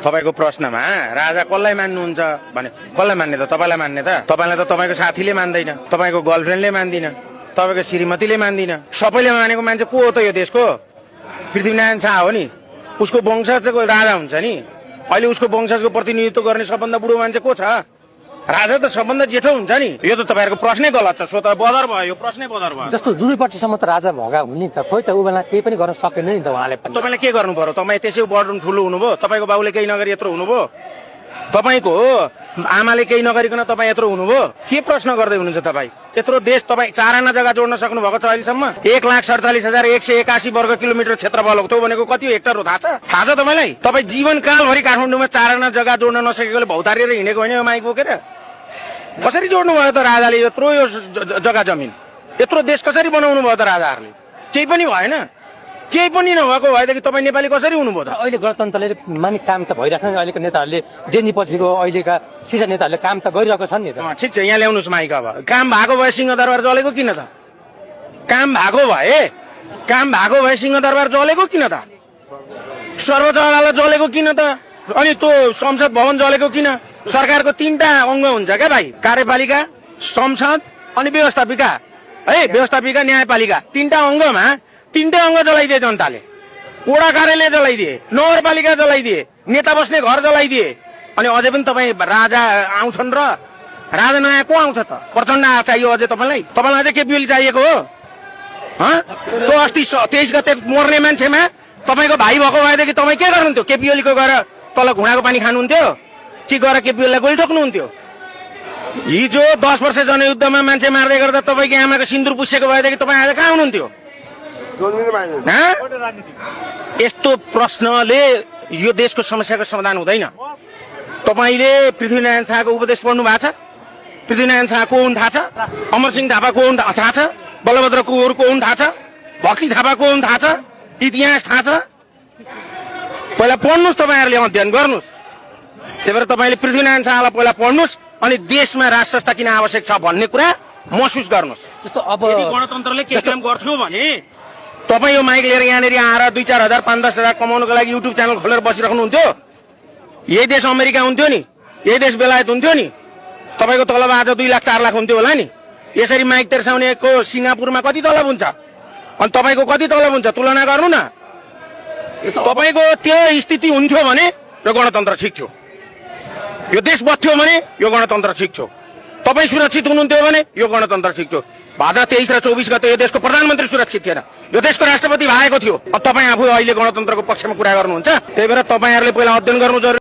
तपाईको प्रश्नमा राजा कसलाई मान्नुहुन्छ भने कसलाई मान्ने त तपाईलाई मान्ने त तपाईलाई त तपाईको साथीले मान्दैन तपाईको गर्लफ्रेन्डले मान्दिन तपाईको श्रीमतीले मान्दिन सबैले मानेको मान्छे को हो त यो देशको पृथ्वीनारायण शाह हो नि उसको वंशजको राजा हुन्छ नि अहिले उसको वंशजको प्रतिनिधित्व गर्ने सबभन्दा बुढो मान्छे को छ राजा त सबभन्दा जेठो हुन्छ नि यो त तपाईहरुको प्रश्नै गलत छ सो त बदर भयो यो प्रश्नै बदर भयो जस्तो दुईपट्टिसम्म त राजा भगा हुने त खोइ त उ बेला केही पनि गर्न सकेन नि त उहाँले तपाईले के गर्नु पर्यो तपाई त्यसै बर्डन ठुलो हुनुभयो तपाईको बाबुले केही नगरी यत्रो हुनुभयो तपाईको आमाले केही नगरिकन तपाई यत्रो हुनुभयो के प्रश्न गर्दै हुनुहुन्छ तपाई यत्रो देश तपाई 4 आना जग्गा जोड्न सक्नु भएको छ अहिलेसम्म 1,47,181 वर्ग किलोमिटर क्षेत्रफल हो त्यो भनेको कति हेक्टर हो थाहा छ तपाईलाई तपाई जीवनकाल भरि काठमाडौँमा 4 आना जग्गा जोड्न नसकेकोले भौतारिएर हिँडेको हैन यो माइक बोकेर कसरी जोड्नु भयो त राजाले यत्रो यो जग्गा जमिन यत्रो देश कसरी बनाउनु भयो त राजाहरूले केही पनि भएन केही पनि नभएको भएदेखि तपाईँ नेपाली कसरी हुनुभयो त अहिले गणतन्त्रले मानि काम त भइरहेको छ अहिलेको नेताहरूले जेनी पछिको अहिलेका सिजा नेताहरूले काम त गरिरहेको छन् नि त ठिक छ यहाँ ल्याउनुस् माइक अब काम भएको भए सिंहदरबार जलेको किन त काम भएको भए सिंहदरबार जलेको किन त सर्वोच्च अदालत जलेको किन त अनि त्यो संसद भवन जलेको किन सरकारको 3टा अंग हुन्छ क्या भाइ कार्यपालिका संसद अनि व्यवस्थापिका है व्यवस्थापिका न्यायपालिका 3टा अंगमा 3टै अंग जलाइदिए जनताले वडा कार्यालय जलाइदिए नगरपालिका जलाइदिए नेता बस्ने घर जलाइदिए अनि अझै पनि तपाईँ राजा आउँछन् र राजा नयाँ को आउँछ त प्रचण्ड चाहियो अझै तपाईँलाई अझै केपीओली चाहिएको हो त्यो अस्ति 23 गते मर्ने मान्छेमा तपाईँको भाइ भएको भएदेखि तपाईँ के गर्नुहुन्थ्यो केपीओलीको गएर तल घुँडाको पानी खानुहुन्थ्यो कि गएर केपीओलीलाई गोली ठोक्नुहुन्थ्यो हिजो 10 वर्ष जनयुद्धमा मान्छे मार्दै गर्दा तपाईँको आमाको सिन्दुर पुसेको भएदेखि तपाईँ आज कहाँ हुनुहुन्थ्यो यस्तो प्रश्नले यो देशको समस्याको समाधान हुँदैन तपाईले पृथ्वीनारायण शाहको उपदेश पढ्नु भएको छ पृथ्वीनारायण शाह को हुन् थाहा छ अमरसिंह थापा को हुन् थाहा छ बलभद्र कुँवर को हुन् थाहा छ भक्ति थापा को हुन् थाहा छ इतिहास थाहा छ पहिला पढ्नुस् तपाईहरुले अध्ययन गर्नुस् त्यही भएर तपाईले पृथ्वीनारायण शाहलाई पहिला पढ्नुस् अनि देशमा राष्ट्र संस्था किन आवश्यक छ भन्ने कुरा महसुस गर्नुस् जस्तो अब यदि गणतन्त्रले के काम गर्थ्यो भने तपाई यो माइक लिएर यहाँनेरि आएर 2-4 हजार 5-10 हजार कमाउनको लागि युट्युब च्यानल खोलेर बसिराख्नुहुन्थ्यो यही देश अमेरिका हुन्थ्यो नि यही देश बेलायत हुन्थ्यो नि तपाईको तलब आज 2 लाख 4 लाख हुन्थ्यो होला नि यसरी माइक तेर्साउनेको सिंगापुरमा कति तलब हुन्छ अनि तपाईको कति तलब हुन्छ तुलना गर्नु न तपाईको त्यो स्थिति हुन्थ्यो भने यो गणतन्त्र ठीक थियो यो देश बच्थ्यो भने यो गणतन्त्र ठीक थियो तपाई सुरक्षित हुनुहुन्थ्यो भने यो गणतन्त्र ठीक थियो भाद्र 23 र 24 गते यो देशको प्रधानमन्त्री सुरक्षित थिएन यो देशको राष्ट्रपति भएको थियो अब तपाई आफू अहिले गणतन्त्रको पक्षमा कुरा गर्नुहुन्छ त्यही भएर तपाईहरुले पहिला अध्ययन गर्नु जरुरी